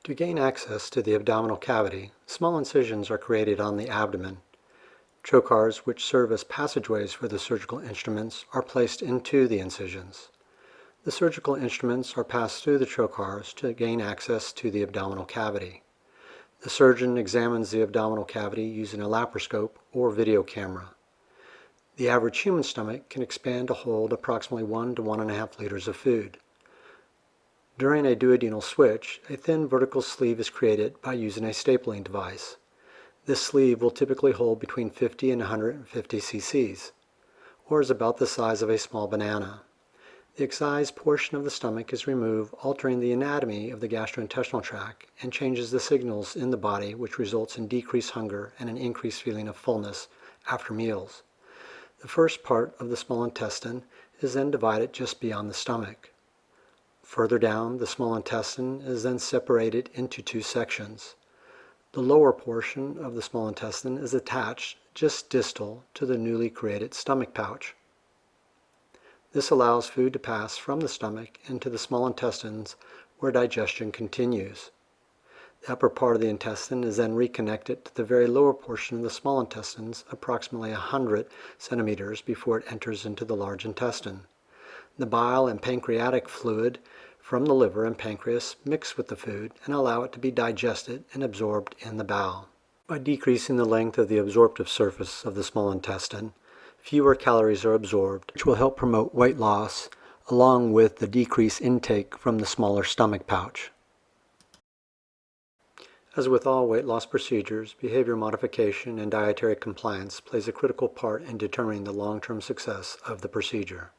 To gain access to the abdominal cavity, small incisions are created on the abdomen. Trocars, which serve as passageways for the surgical instruments, are placed into the incisions. The surgical instruments are passed through the trocars to gain access to the abdominal cavity. The surgeon examines the abdominal cavity using a laparoscope or video camera. The average human stomach can expand to hold approximately 1 to 1.5 liters of food. During a duodenal switch, a thin vertical sleeve is created by using a stapling device. This sleeve will typically hold between 50 and 150 cc's, or is about the size of a small banana. The excised portion of the stomach is removed, altering the anatomy of the gastrointestinal tract and changes the signals in the body, which results in decreased hunger and an increased feeling of fullness after meals. The first part of the small intestine is then divided just beyond the stomach. Further down, the small intestine is then separated into two sections. The lower portion of the small intestine is attached just distal to the newly created stomach pouch. This allows food to pass from the stomach into the small intestines where digestion continues. The upper part of the intestine is then reconnected to the very lower portion of the small intestines approximately 100 centimeters before it enters into the large intestine. The bile and pancreatic fluid from the liver and pancreas mix with the food and allow it to be digested and absorbed in the bowel. By decreasing the length of the absorptive surface of the small intestine, fewer calories are absorbed, which will help promote weight loss, along with the decreased intake from the smaller stomach pouch. As with all weight loss procedures, behavior modification and dietary compliance plays a critical part in determining the long-term success of the procedure.